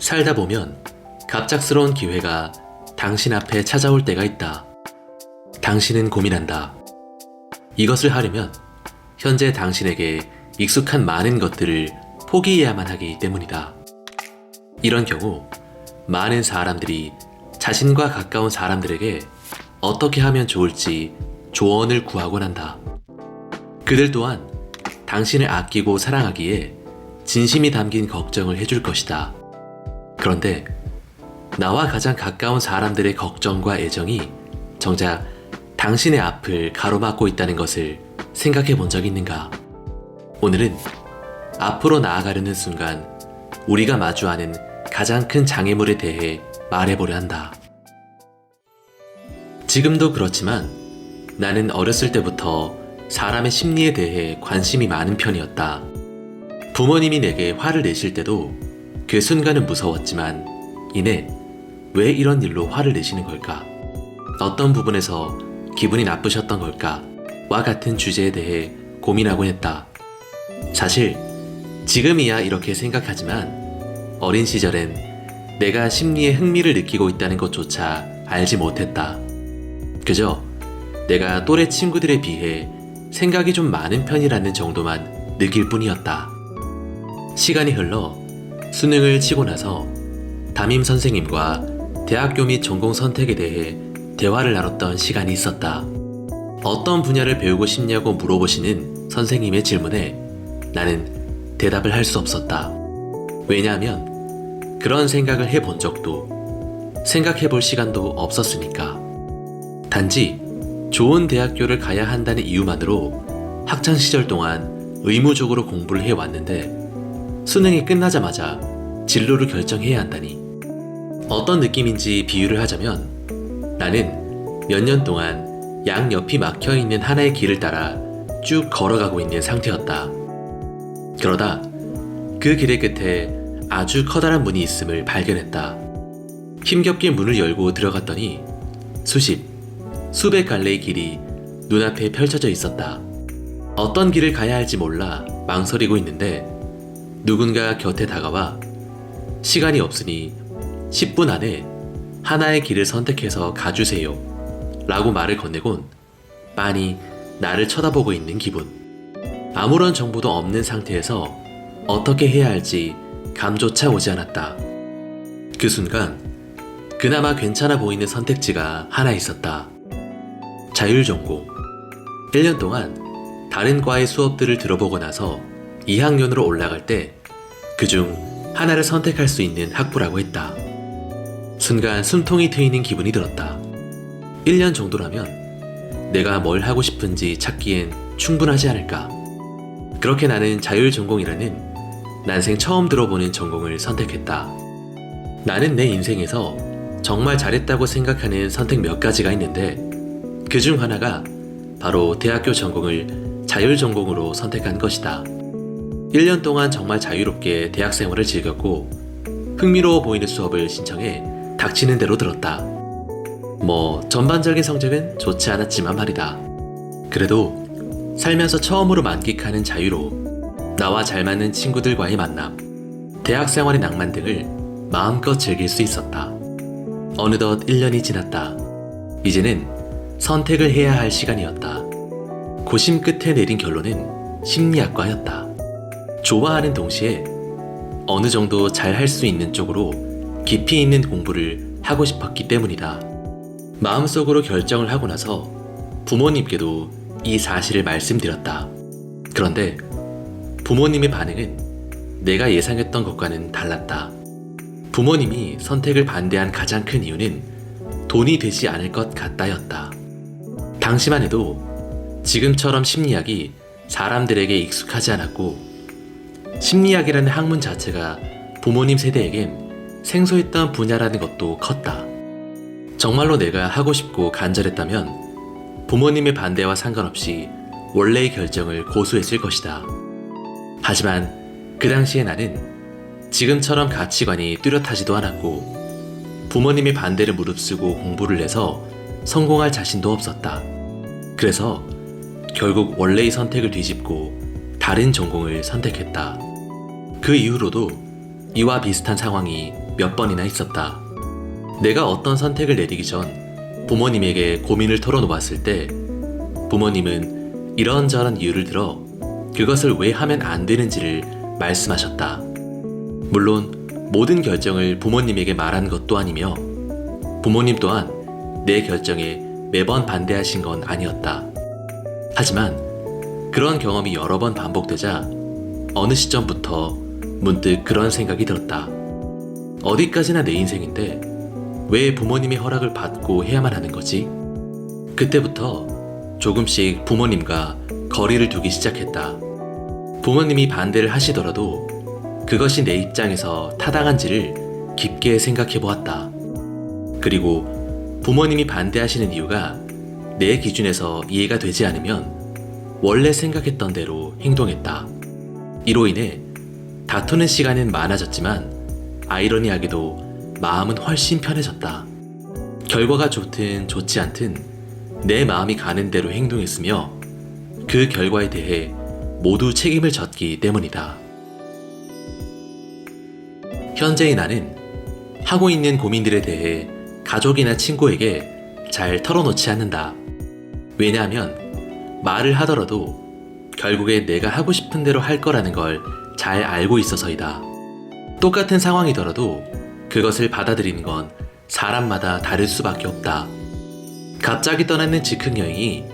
살다 보면 갑작스러운 기회가 당신 앞에 찾아올 때가 있다. 당신은 고민한다. 이것을 하려면 현재 당신에게 익숙한 많은 것들을 포기해야만 하기 때문이다. 이런 경우 많은 사람들이 자신과 가까운 사람들에게 어떻게 하면 좋을지 조언을 구하곤 한다. 그들 또한 당신을 아끼고 사랑하기에 진심이 담긴 걱정을 해줄 것이다. 그런데 나와 가장 가까운 사람들의 걱정과 애정이 정작 당신의 앞을 가로막고 있다는 것을 생각해 본 적 있는가? 오늘은 앞으로 나아가려는 순간 우리가 마주하는 가장 큰 장애물에 대해 말해보려 한다. 지금도 그렇지만 나는 어렸을 때부터 사람의 심리에 대해 관심이 많은 편이었다. 부모님이 내게 화를 내실 때도 그 순간은 무서웠지만 이내 왜 이런 일로 화를 내시는 걸까? 어떤 부분에서 기분이 나쁘셨던 걸까? 와 같은 주제에 대해 고민하곤 했다. 사실 지금이야 이렇게 생각하지만 어린 시절엔 내가 심리에 흥미를 느끼고 있다는 것조차 알지 못했다. 그저 내가 또래 친구들에 비해 생각이 좀 많은 편이라는 정도만 느낄 뿐이었다. 시간이 흘러 수능을 치고 나서 담임 선생님과 대학교 및 전공 선택에 대해 대화를 나눴던 시간이 있었다. 어떤 분야를 배우고 싶냐고 물어보시는 선생님의 질문에 나는 대답을 할 수 없었다. 왜냐하면 그런 생각을 해본 적도 생각해 볼 시간도 없었으니까. 단지 좋은 대학교를 가야 한다는 이유만으로 학창시절 동안 의무적으로 공부를 해왔는데 수능이 끝나자마자 진로를 결정해야 한다니. 어떤 느낌인지 비유를 하자면 나는 몇 년 동안 양옆이 막혀있는 하나의 길을 따라 쭉 걸어가고 있는 상태였다. 그러다 그 길의 끝에 아주 커다란 문이 있음을 발견했다. 힘겹게 문을 열고 들어갔더니 수백 갈래의 길이 눈앞에 펼쳐져 있었다. 어떤 길을 가야 할지 몰라 망설이고 있는데 누군가 곁에 다가와 시간이 없으니 10분 안에 하나의 길을 선택해서 가주세요 라고 말을 건네곤 빤히 나를 쳐다보고 있는 기분. 아무런 정보도 없는 상태에서 어떻게 해야 할지 감조차 오지 않았다. 그 순간 그나마 괜찮아 보이는 선택지가 하나 있었다. 자율전공. 1년 동안 다른 과의 수업들을 들어보고 나서 2학년으로 올라갈 때 그중 하나를 선택할 수 있는 학부라고 했다. 순간 숨통이 트이는 기분이 들었다. 1년 정도라면 내가 뭘 하고 싶은지 찾기엔 충분하지 않을까. 그렇게 나는 자율전공이라는 난생 처음 들어보는 전공을 선택했다. 나는 내 인생에서 정말 잘했다고 생각하는 선택 몇 가지가 있는데 그중 하나가 바로 대학교 전공을 자율전공으로 선택한 것이다. 1년 동안 정말 자유롭게 대학 생활을 즐겼고 흥미로워 보이는 수업을 신청해 닥치는 대로 들었다. 전반적인 성적은 좋지 않았지만 말이다. 그래도 살면서 처음으로 만끽하는 자유로 나와 잘 맞는 친구들과의 만남, 대학 생활의 낭만 등을 마음껏 즐길 수 있었다. 어느덧 1년이 지났다. 이제는 선택을 해야 할 시간이었다. 고심 끝에 내린 결론은 심리학과였다. 좋아하는 동시에 어느 정도 잘 할 수 있는 쪽으로 깊이 있는 공부를 하고 싶었기 때문이다. 마음속으로 결정을 하고 나서 부모님께도 이 사실을 말씀드렸다. 그런데 부모님의 반응은 내가 예상했던 것과는 달랐다. 부모님이 선택을 반대한 가장 큰 이유는 돈이 되지 않을 것 같다였다. 당시만 해도 지금처럼 심리학이 사람들에게 익숙하지 않았고 심리학이라는 학문 자체가 부모님 세대에겐 생소했던 분야라는 것도 컸다. 정말로 내가 하고 싶고 간절했다면 부모님의 반대와 상관없이 원래의 결정을 고수했을 것이다. 하지만 그 당시에 나는 지금처럼 가치관이 뚜렷하지도 않았고 부모님의 반대를 무릅쓰고 공부를 해서 성공할 자신도 없었다. 그래서 결국 원래의 선택을 뒤집고 다른 전공을 선택했다. 그 이후로도 이와 비슷한 상황이 몇 번이나 있었다. 내가 어떤 선택을 내리기 전 부모님에게 고민을 털어놓았을 때 부모님은 이런저런 이유를 들어 그것을 왜 하면 안 되는지를 말씀하셨다. 물론 모든 결정을 부모님에게 말한 것도 아니며 부모님 또한 내 결정에 매번 반대하신 건 아니었다. 하지만 그런 경험이 여러 번 반복되자 어느 시점부터 문득 그런 생각이 들었다. 어디까지나 내 인생인데 왜 부모님의 허락을 받고 해야만 하는 거지? 그때부터 조금씩 부모님과 거리를 두기 시작했다. 부모님이 반대를 하시더라도 그것이 내 입장에서 타당한지를 깊게 생각해 보았다. 그리고 부모님이 반대하시는 이유가 내 기준에서 이해가 되지 않으면 원래 생각했던 대로 행동했다. 이로 인해 다투는 시간은 많아졌지만 아이러니하게도 마음은 훨씬 편해졌다. 결과가 좋든 좋지 않든 내 마음이 가는 대로 행동했으며 그 결과에 대해 모두 책임을 졌기 때문이다. 현재의 나는 하고 있는 고민들에 대해 가족이나 친구에게 잘 털어놓지 않는다. 왜냐하면 말을 하더라도 결국에 내가 하고 싶은 대로 할 거라는 걸 잘 알고 있어서이다. 똑같은 상황이더라도 그것을 받아들이는 건 사람마다 다를 수밖에 없다. 갑자기 떠나는 즉흥여행이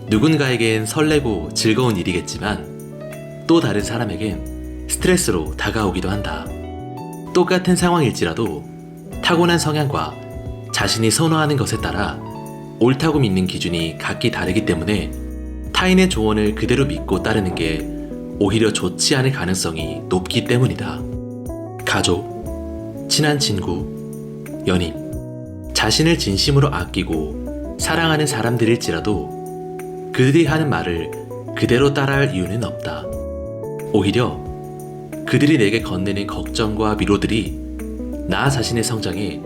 누군가에겐 설레고 즐거운 일이겠지만 또 다른 사람에겐 스트레스로 다가오기도 한다. 똑같은 상황일지라도 타고난 성향과 자신이 선호하는 것에 따라 옳다고 믿는 기준이 각기 다르기 때문에 타인의 조언을 그대로 믿고 따르는 게 오히려 좋지 않을 가능성이 높기 때문이다. 가족, 친한 친구, 연인, 자신을 진심으로 아끼고 사랑하는 사람들일지라도 그들이 하는 말을 그대로 따라할 이유는 없다. 오히려 그들이 내게 건네는 걱정과 위로들이 나 자신의 성장에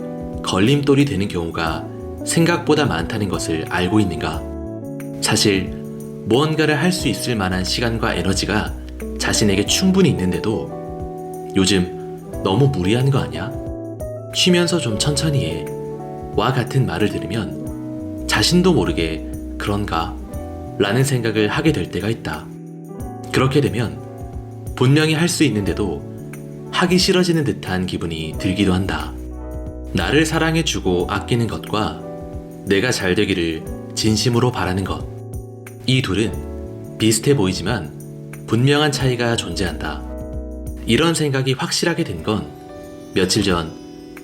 걸림돌이 되는 경우가 생각보다 많다는 것을 알고 있는가? 사실 무언가를 할 수 있을 만한 시간과 에너지가 자신에게 충분히 있는데도 요즘 너무 무리한 거 아니야? 쉬면서 좀 천천히 해. 와 같은 말을 들으면 자신도 모르게 그런가? 라는 생각을 하게 될 때가 있다. 그렇게 되면 분명히 할 수 있는데도 하기 싫어지는 듯한 기분이 들기도 한다. 나를 사랑해주고 아끼는 것과 내가 잘 되기를 진심으로 바라는 것. 이 둘은 비슷해 보이지만 분명한 차이가 존재한다. 이런 생각이 확실하게 된 건 며칠 전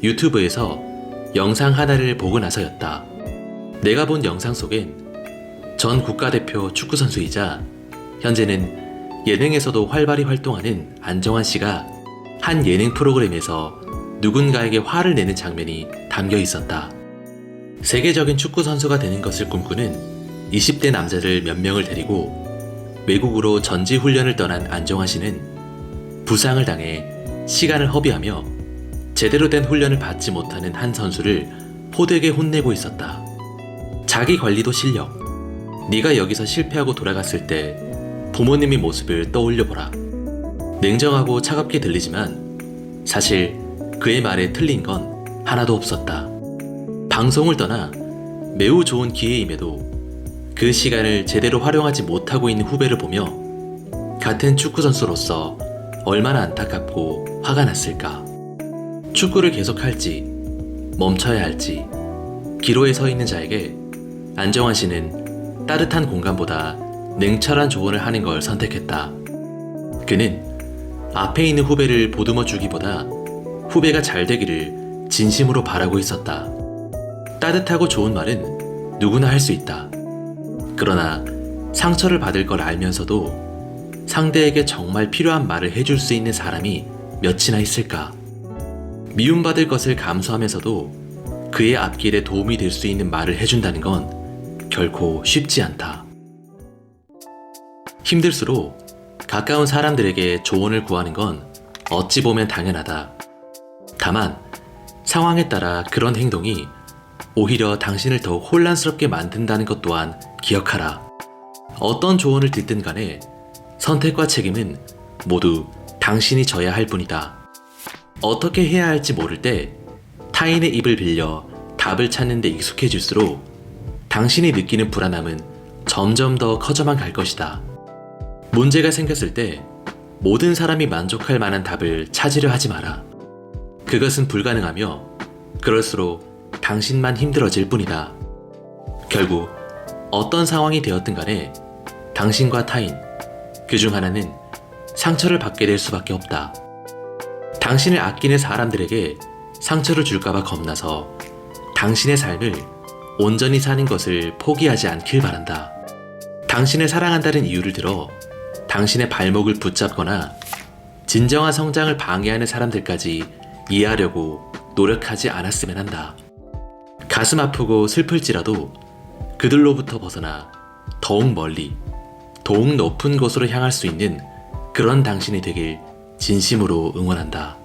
유튜브에서 영상 하나를 보고 나서였다. 내가 본 영상 속엔 전 국가대표 축구선수이자 현재는 예능에서도 활발히 활동하는 안정환 씨가 한 예능 프로그램에서 누군가에게 화를 내는 장면이 담겨 있었다. 세계적인 축구선수가 되는 것을 꿈꾸는 20대 남자들 몇 명을 데리고 외국으로 전지훈련을 떠난 안정환 씨는 부상을 당해 시간을 허비하며 제대로 된 훈련을 받지 못하는 한 선수를 호되게 혼내고 있었다. 자기 관리도 실력. 네가 여기서 실패하고 돌아갔을 때 부모님의 모습을 떠올려보라. 냉정하고 차갑게 들리지만 사실 그의 말에 틀린 건 하나도 없었다. 방송을 떠나 매우 좋은 기회임에도 그 시간을 제대로 활용하지 못하고 있는 후배를 보며 같은 축구선수로서 얼마나 안타깝고 화가 났을까. 축구를 계속할지 멈춰야 할지 기로에 서 있는 자에게 안정환 씨는 따뜻한 공간보다 냉철한 조언을 하는 걸 선택했다. 그는 앞에 있는 후배를 보듬어 주기보다 후배가 잘 되기를 진심으로 바라고 있었다. 따뜻하고 좋은 말은 누구나 할 수 있다. 그러나 상처를 받을 걸 알면서도 상대에게 정말 필요한 말을 해줄 수 있는 사람이 몇이나 있을까? 미움받을 것을 감수하면서도 그의 앞길에 도움이 될 수 있는 말을 해준다는 건 결코 쉽지 않다. 힘들수록 가까운 사람들에게 조언을 구하는 건 어찌 보면 당연하다. 다만 상황에 따라 그런 행동이 오히려 당신을 더 혼란스럽게 만든다는 것 또한 기억하라. 어떤 조언을 듣든 간에 선택과 책임은 모두 당신이 져야 할 뿐이다. 어떻게 해야 할지 모를 때 타인의 입을 빌려 답을 찾는 데 익숙해질수록 당신이 느끼는 불안함은 점점 더 커져만 갈 것이다. 문제가 생겼을 때 모든 사람이 만족할 만한 답을 찾으려 하지 마라. 그것은 불가능하며 그럴수록 당신만 힘들어질 뿐이다. 결국 어떤 상황이 되었든 간에 당신과 타인, 그 중 하나는 상처를 받게 될 수밖에 없다. 당신을 아끼는 사람들에게 상처를 줄까봐 겁나서 당신의 삶을 온전히 사는 것을 포기하지 않길 바란다. 당신을 사랑한다는 이유를 들어 당신의 발목을 붙잡거나 진정한 성장을 방해하는 사람들까지 이해하려고 노력하지 않았으면 한다. 가슴 아프고 슬플지라도 그들로부터 벗어나 더욱 멀리, 더욱 높은 곳으로 향할 수 있는 그런 당신이 되길 진심으로 응원한다.